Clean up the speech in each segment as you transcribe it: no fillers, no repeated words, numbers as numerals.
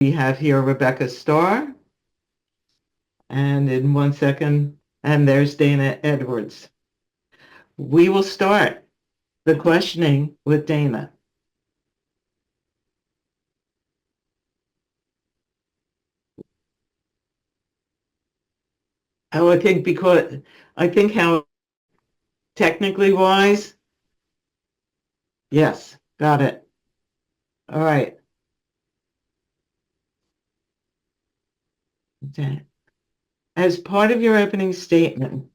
We have here Rebecca Starr, and in 1 second, and there's Dana Edwards. We will start the questioning with Dana. Oh, I think how technically wise, yes, got it. All right. As part of your opening statement,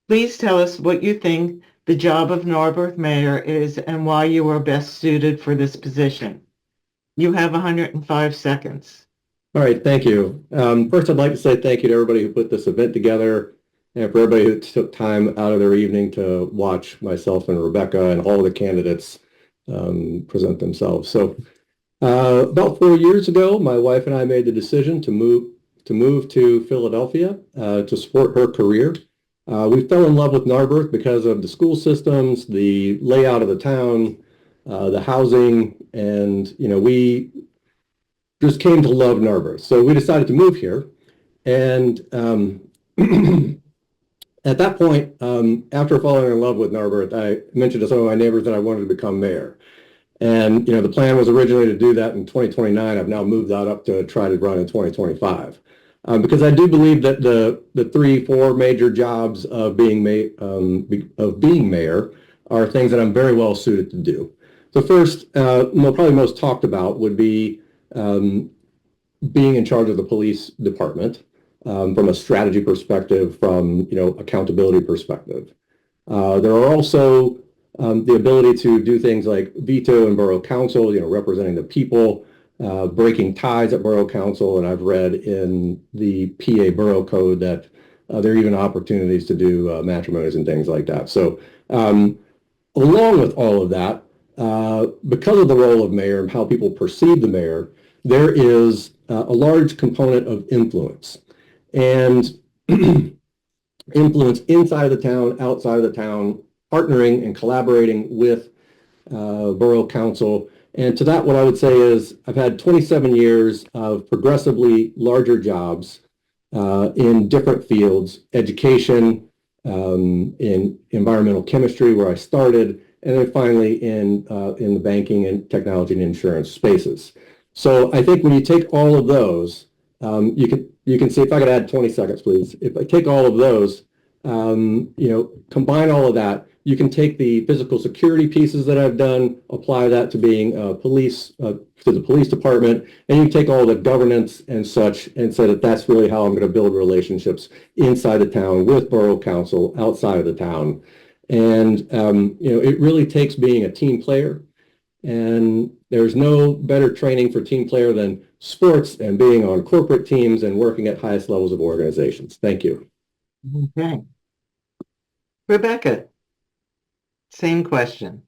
please tell us what you think the job of Narberth Mayor is and why you are best suited for this position. You have 105 seconds. All right, thank you. First, I'd like to say thank you to everybody who put this event together and for everybody who took time out of their evening to watch myself and Rebecca and all of the candidates present themselves. So about 4 years ago, my wife and I made the decision to move to Philadelphia to support her career. We fell in love with Narberth because of the school systems, the layout of the town, the housing, and we just came to love Narberth. So we decided to move here. And at that point, after falling in love with Narberth, I mentioned to some of my neighbors that I wanted to become mayor. And the plan was originally to do that in 2029. I've now moved that up to try to run in 2025. Because I do believe that the 3-4 major jobs of being mayor are things that I'm very well suited to do. So first, probably most talked about would be being in charge of the police department from a strategy perspective, from accountability perspective. There are also the ability to do things like veto in borough council, representing the people, breaking ties at borough council, and I've read in the PA borough code that there are even opportunities to do matrimonies and things like that. So along with all of that, because of the role of mayor and how people perceive the mayor, there is a large component of influence. And influence inside of the town, outside of the town, partnering and collaborating with borough council. And to that, what I would say is I've had 27 years of progressively larger jobs in different fields: education, in environmental chemistry, where I started, and then finally in the banking and technology and insurance spaces. So I think when you take all of those, you can see, if I could add 20 seconds, please. If I take all of those, combine all of that, you can take the physical security pieces that I've done, apply that to being police, to the police department, and you take all the governance and such and say that that's really how I'm going to build relationships inside the town with borough council, outside of the town. And, it really takes being a team player. And there's no better training for team player than sports and being on corporate teams and working at highest levels of organizations. Thank you. Okay. Rebecca, same question.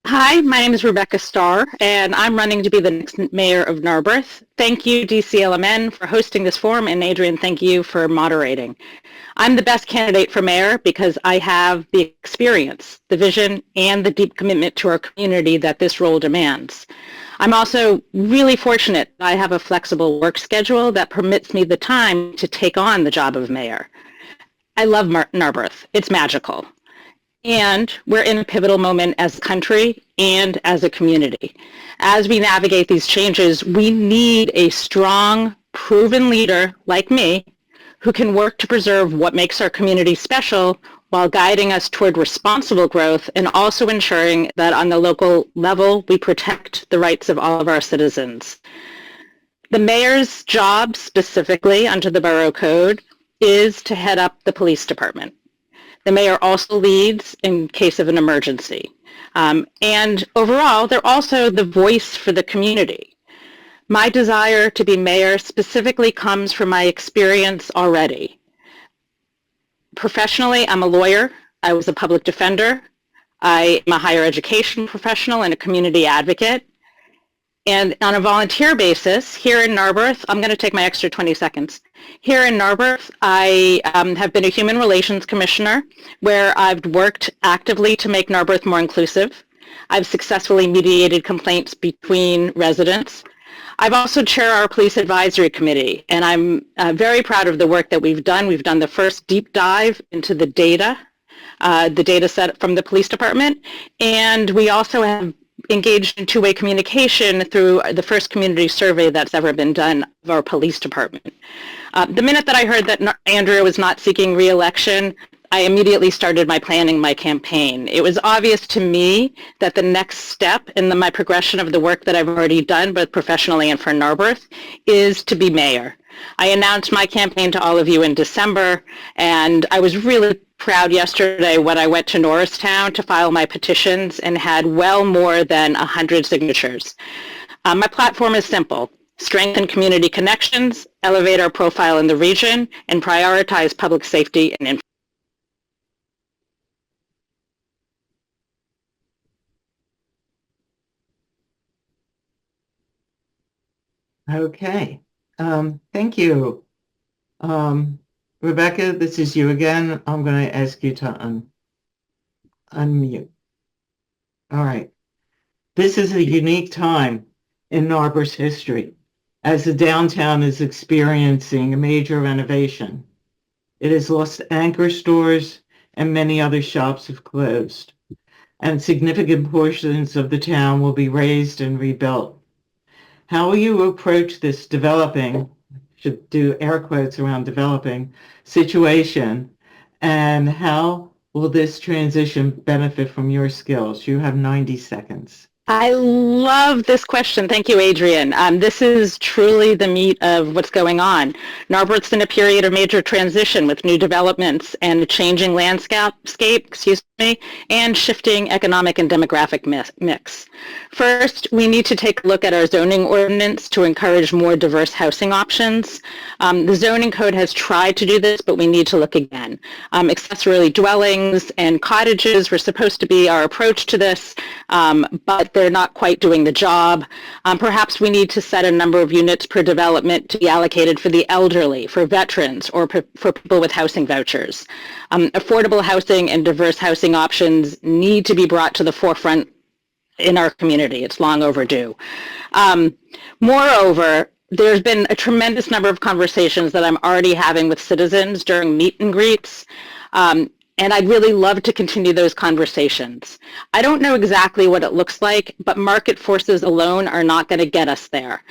Hi, my name is Rebecca Starr, and I'm running to be the next mayor of Narberth. Thank you, DCLMN, for hosting this forum, and Adrian, thank you for moderating. I'm the best candidate for mayor because I have the experience, the vision, and the deep commitment to our community that this role demands. I'm also really fortunate that I have a flexible work schedule that permits me the time to take on the job of mayor. I love Narberth. It's magical. And we're in a pivotal moment as a country and as a community. As we navigate these changes, we need a strong, proven leader like me who can work to preserve what makes our community special while guiding us toward responsible growth and also ensuring that on the local level, we protect the rights of all of our citizens. The mayor's job specifically under the borough code is to head up the police department. The mayor also leads in case of an emergency. And overall, they're also the voice for the community. My desire to be mayor specifically comes from my experience already. Professionally, I'm a lawyer. I was a public defender. I am a higher education professional and a community advocate. And on a volunteer basis, here in Narberth, I'm going to take my extra 20 seconds. Here in Narberth, I have been a human relations commissioner where I've worked actively to make Narberth more inclusive. I've successfully mediated complaints between residents. I've also chair our police advisory committee, and I'm very proud of the work that we've done. We've done the first deep dive into the data set from the police department, and we also have engaged in two-way communication through the first community survey that's ever been done of our police department. The minute that I heard that Andrea was not seeking re-election, I immediately started planning my campaign. It was obvious to me that the next step in my progression of the work that I've already done, both professionally and for Narberth, is to be mayor. I announced my campaign to all of you in December, and I was really proud yesterday when I went to Norristown to file my petitions and had well more than 100 signatures. My platform is simple: strengthen community connections, elevate our profile in the region, and prioritize public safety and Okay. Thank you. Rebecca, this is you again. I'm going to ask you to unmute. All right. This is a unique time in Narberth's history as the downtown is experiencing a major renovation. It has lost anchor stores and many other shops have closed, and significant portions of the town will be razed and rebuilt. How will you approach this developing, should do air quotes around developing, situation, and how will this transition benefit from your skills? You have 90 seconds. I love this question. Thank you, Adrian. This is truly the meat of what's going on. Narberth's in a period of major transition with new developments and a changing landscape, and shifting economic and demographic mix. First, we need to take a look at our zoning ordinance to encourage more diverse housing options. The zoning code has tried to do this, but we need to look again. Accessory dwellings and cottages were supposed to be our approach to this, but they're not quite doing the job. Perhaps we need to set a number of units per development to be allocated for the elderly, for veterans, or for people with housing vouchers. Affordable housing and diverse housing options need to be brought to the forefront in our community. It's long overdue. Moreover, there's been a tremendous number of conversations that I'm already having with citizens during meet and greets. And I'd really love to continue those conversations. I don't know exactly what it looks like, but market forces alone are not going to get us there.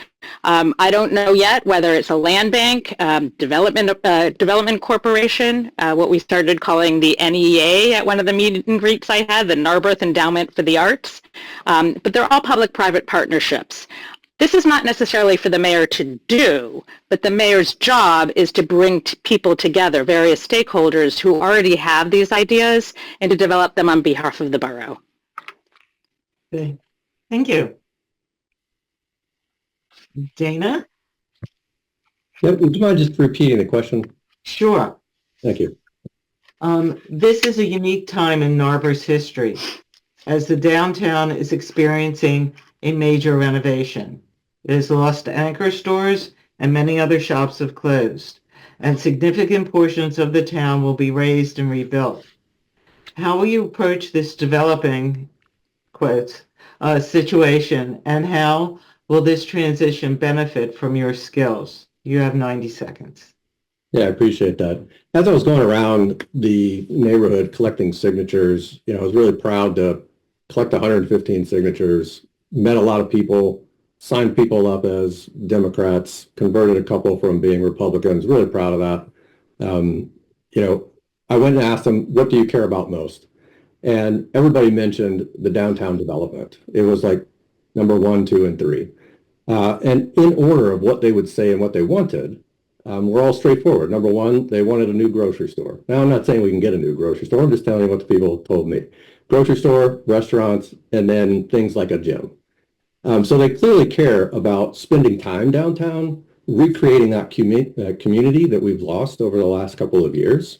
I don't know yet whether it's a land bank, development corporation, what we started calling the NEA at one of the meet and greets I had, the Narberth Endowment for the Arts, but they're all public-private partnerships. This is not necessarily for the mayor to do, but the mayor's job is to bring people together, various stakeholders who already have these ideas, and to develop them on behalf of the borough. Okay. Thank you. Dana? Yep, would you mind just repeating the question? Sure. Thank you. This is a unique time in Narberth's history as the downtown is experiencing a major renovation. It has lost anchor stores and many other shops have closed, and significant portions of the town will be razed and rebuilt. How will you approach this developing, quotes, situation, and how will this transition benefit from your skills? You have 90 seconds. Yeah, I appreciate that. As I was going around the neighborhood collecting signatures, I was really proud to collect 115 signatures, met a lot of people, signed people up as Democrats, converted a couple from being Republicans, really proud of that. I went and asked them, what do you care about most? And everybody mentioned the downtown development. It was like number 1, 2, and 3. And in order of what they would say and what they wanted, we're all straightforward. Number 1, they wanted a new grocery store. Now, I'm not saying we can get a new grocery store. I'm just telling you what the people told me. Grocery store, restaurants, and then things like a gym. So they clearly care about spending time downtown, recreating that community that we've lost over the last couple of years.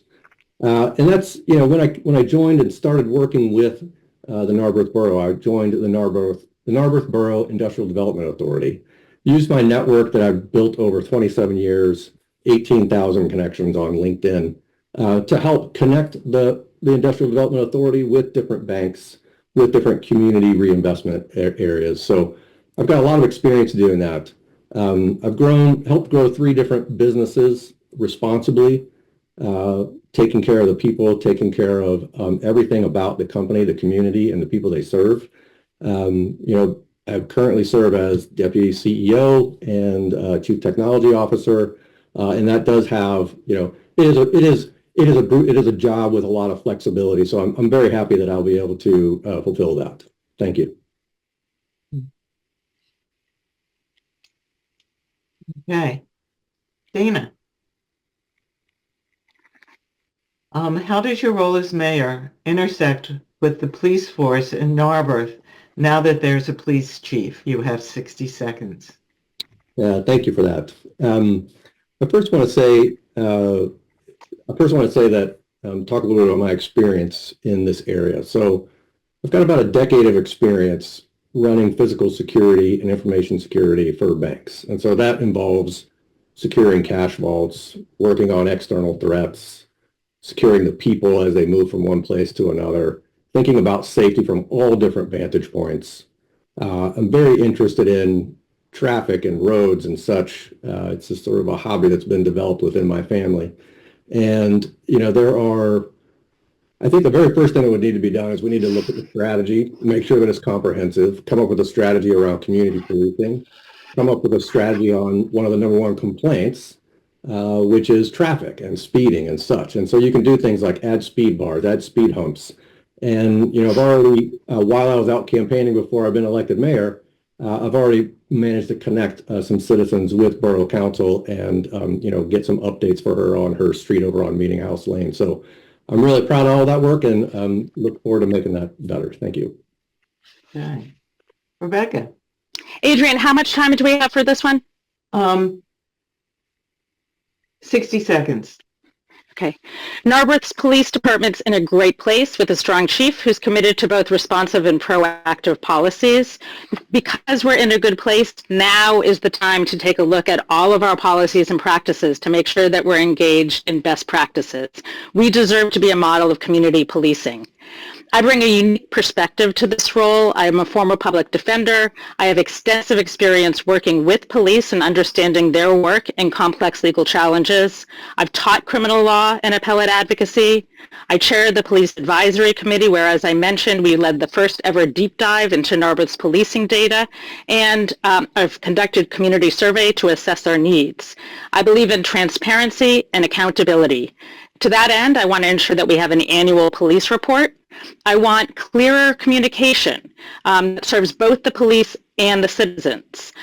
And that's, when I joined and started working with the Narberth Borough, I joined the Narberth Borough Industrial Development Authority, used my network that I've built over 27 years, 18,000 connections on LinkedIn, to help connect the Industrial Development Authority with different banks, with different community reinvestment areas. So I've got a lot of experience doing that. Helped grow 3 different businesses responsibly, taking care of the people, taking care of everything about the company, the community, and the people they serve. I currently serve as Deputy CEO and Chief Technology Officer, and that does have, it is a job with a lot of flexibility. So I'm very happy that I'll be able to fulfill that. Thank you. Okay. Dana, how does your role as mayor intersect with the police force in Narberth now that there's a police chief? You have 60 seconds. Thank you for that. I first want to say that talk a little bit about my experience in this area. So I've got about a decade of experience running physical security and information security for banks. And so that involves securing cash vaults, working on external threats, securing the people as they move from one place to another, thinking about safety from all different vantage points. I'm very interested in traffic and roads and such. It's just sort of a hobby that's been developed within my family. And, I think the very first thing that would need to be done is we need to look at the strategy, make sure that it's comprehensive, come up with a strategy around community policing, come up with a strategy on one of the number one complaints, which is traffic and speeding and such. And so you can do things like add speed bars, add speed humps. And, I've already, while I was out campaigning before I've been elected mayor, I've already managed to connect some citizens with Borough Council and, get some updates for her on her street over on Meeting House Lane. So I'm really proud of all that work and look forward to making that better. Thank you. Okay. Rebecca. Adrian, how much time do we have for this one? 60 seconds. Okay. Narberth's police department's in a great place with a strong chief who's committed to both responsive and proactive policies. Because we're in a good place, now is the time to take a look at all of our policies and practices to make sure that we're engaged in best practices. We deserve to be a model of community policing. I bring a unique perspective to this role. I am a former public defender. I have extensive experience working with police and understanding their work and complex legal challenges. I've taught criminal law and appellate advocacy. I chair the Police Advisory Committee, where, as I mentioned, we led the first ever deep dive into Narberth's policing data, and I've conducted community survey to assess our needs. I believe in transparency and accountability. To that end, I want to ensure that we have an annual police report. I want clearer communication that serves both the police and the citizens.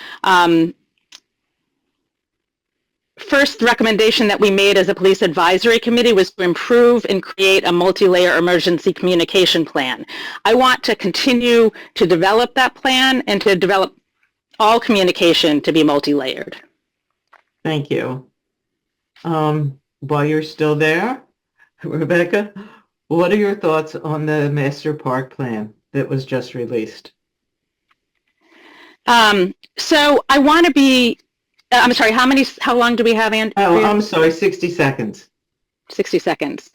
First recommendation that we made as a police advisory committee was to improve and create a multi-layer emergency communication plan. I want to continue to develop that plan and to develop all communication to be multi-layered. Thank you. While you're still there, Rebecca, what are your thoughts on the master park plan that was just released? So I want to be, I'm sorry, how long do we have, Andrew? Oh, I'm sorry, 60 seconds. 60 seconds.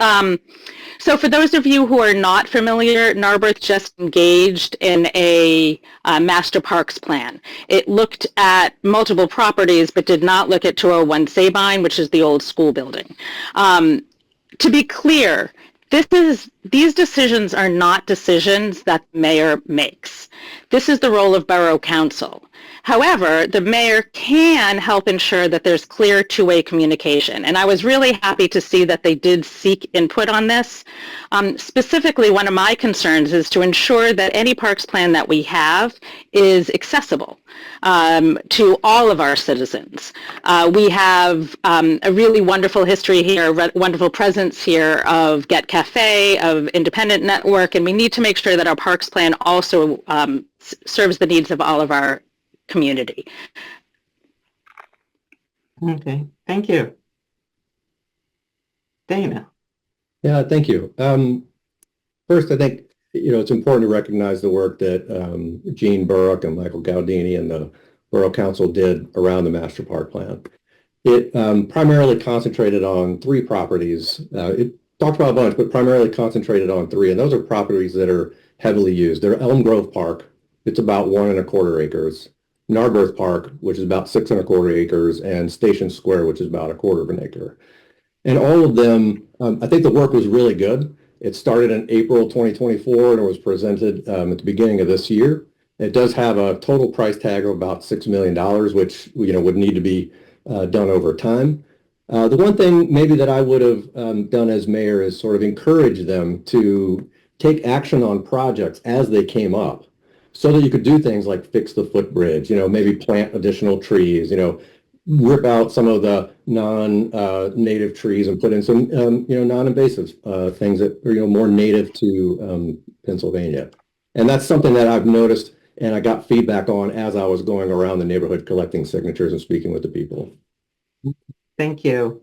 So for those of you who are not familiar, Narberth just engaged in a master parks plan. It looked at multiple properties, but did not look at 201 Sabine, which is the old school building. To be clear, these decisions are not decisions that the mayor makes. This is the role of Borough Council. However, the mayor can help ensure that there's clear two-way communication. And I was really happy to see that they did seek input on this. Specifically, one of my concerns is to ensure that any parks plan that we have is accessible to all of our citizens. We have a really wonderful history here, wonderful presence here of Get Cafe, of Independent Network, and we need to make sure that our parks plan also serves the needs of all of our community. Okay, thank you. Dana. Yeah, thank you. First, I think, it's important to recognize the work that Gene Burrock and Michael Gaudini and the Borough Council did around the master park plan. It primarily concentrated on 3 properties. It talked about a bunch, but primarily concentrated on 3, and those are properties that are heavily used. They're Elm Grove Park. It's about 1¼ acres. Narberth Park, which is about 6¼ acres, and Station Square, which is about 1/4 acre. And all of them, I think the work was really good. It started in April 2024 and it was presented at the beginning of this year. It does have a total price tag of about $6 million, which would need to be done over time. The one thing maybe that I would have done as mayor is sort of encourage them to take action on projects as they came up so that you could do things like fix the footbridge, maybe plant additional trees, rip out some of the non-native trees and put in some, non-invasive things that are, more native to Pennsylvania. And that's something that I've noticed and I got feedback on as I was going around the neighborhood collecting signatures and speaking with the people. Thank you.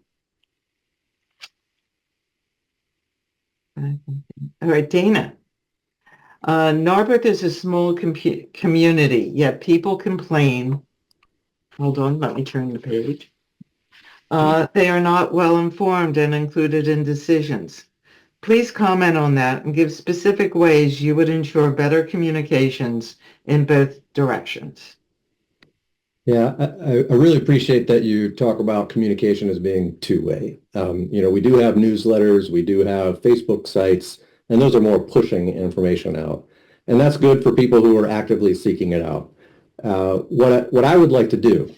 All right, Dana. Narberth is a small community, yet people complain. Hold on, let me turn the page. They are not well informed and included in decisions. Please comment on that and give specific ways you would ensure better communications in both directions. Yeah, I really appreciate that you talk about communication as being two-way. We do have newsletters, we do have Facebook sites, and those are more pushing information out. And that's good for people who are actively seeking it out. What I would like to do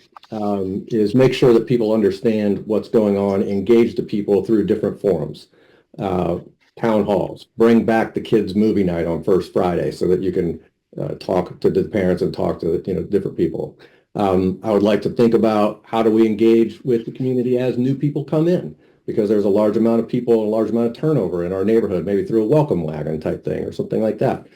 is make sure that people understand what's going on, engage the people through different forums, town halls, bring back the kids' movie night on First Friday so that you can talk to the parents and talk to different people. I would like to think about how do we engage with the community as new people come in, because there's a large amount of people, a large amount of turnover in our neighborhood, maybe through a welcome wagon type thing or something like that.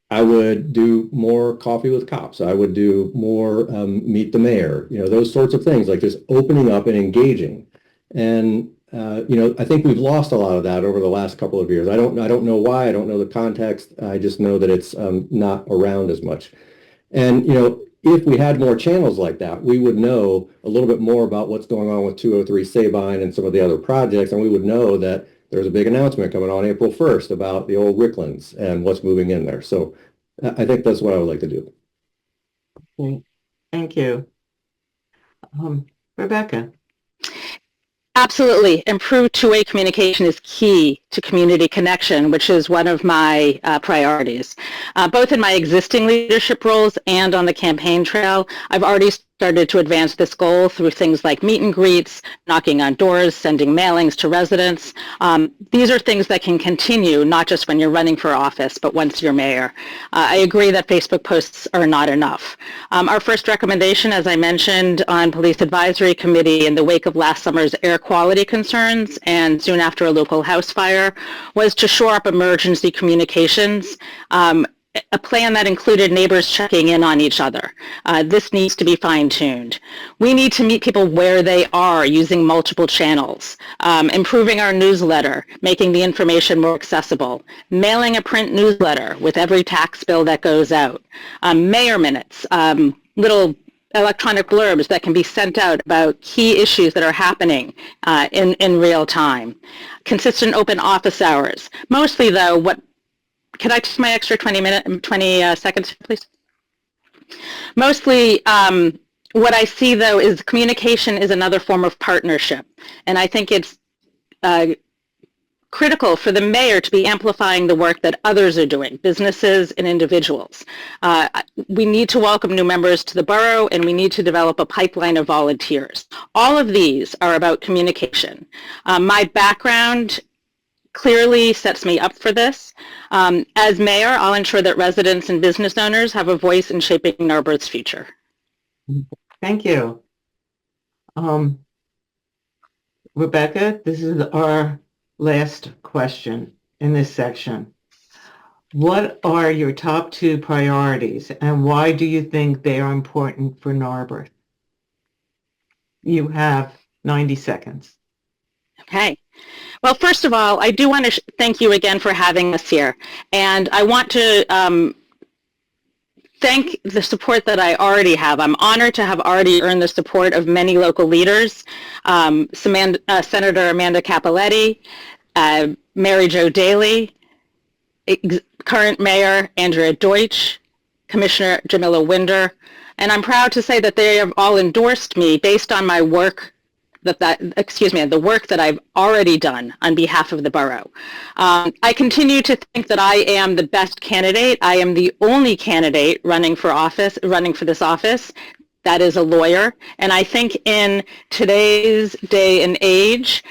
I would do more coffee with cops. I would do more meet the mayor, those sorts of things, like just opening up and engaging. And, I think we've lost a lot of that over the last couple of years. I don't know why. I don't know the context. I just know that it's not around as much. And, if we had more channels like that, we would know a little bit more about what's going on with 203 Sabine and some of the other projects, and we would know that there's a big announcement coming on April 1st about the old Ricklands and what's moving in there. So I think that's what I would like to do. Okay. Thank you. Rebecca. Absolutely. Improved two-way communication is key to community connection, which is one of my priorities. Both in my existing leadership roles and on the campaign trail, I've already started to advance this goal through things like meet and greets, knocking on doors, sending mailings to residents. These are things that can continue, not just when you're running for office, but once you're mayor. I agree that Facebook posts are not enough. Our first recommendation, as I mentioned, on Police Advisory Committee in the wake of last summer's air quality concerns and soon after a local house fire, was to shore up emergency communications. A plan that included neighbors checking in on each other. This needs to be fine-tuned. We need to meet people where they are using multiple channels, improving our newsletter, making the information more accessible, mailing a print newsletter with every tax bill that goes out, mayor minutes, little electronic blurbs that can be sent out about key issues that are happening in real time, consistent open office hours. Mostly, though, can I take my extra 20 seconds, please? Mostly, what I see, though, is communication is another form of partnership. And I think it's critical for the mayor to be amplifying the work that others are doing, businesses and individuals. We need to welcome new members to the borough, and we need to develop a pipeline of volunteers. All of these are about communication. My background clearly sets me up for this. As mayor, I'll ensure that residents and business owners have a voice in shaping Narberth's future. Thank you. Rebecca, this is our last question in this section. What are your top 2 priorities and why do you think they are important for Narberth? You have 90 seconds. Okay. Well, first of all, I do want to thank you again for having us here. And I want to thank the support that I already have. I'm honored to have already earned the support of many local leaders, Senator Amanda Capoletti, Mary Jo Daley, current Mayor Andrea Deutsch, Commissioner Jamila Winder, and I'm proud to say that they have all endorsed me based on my work the work that I've already done on behalf of the borough. I continue to think that I am the best candidate. I am the only candidate running for this office that is a lawyer. And I think in today's day and age,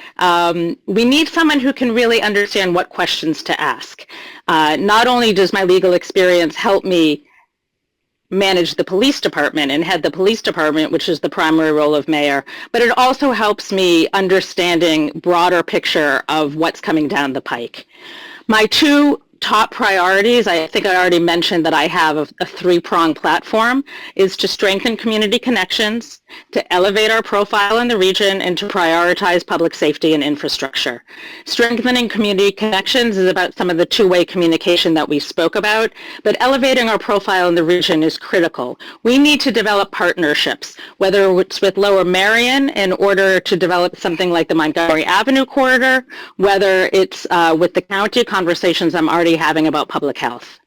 we need someone who can really understand what questions to ask. Not only does my legal experience help me manage the police department and head the police department, which is the primary role of mayor, but it also helps me understanding broader picture of what's coming down the pike. My two top priorities, I think I already mentioned that I have a three-pronged platform, is to strengthen community connections, to elevate our profile in the region, and to prioritize public safety and infrastructure. Strengthening community connections is about some of the two-way communication that we spoke about, but elevating our profile in the region is critical. We need to develop partnerships, whether it's with Lower Merion in order to develop something like the Montgomery Avenue corridor, whether it's with the county, conversations I'm already having about public health.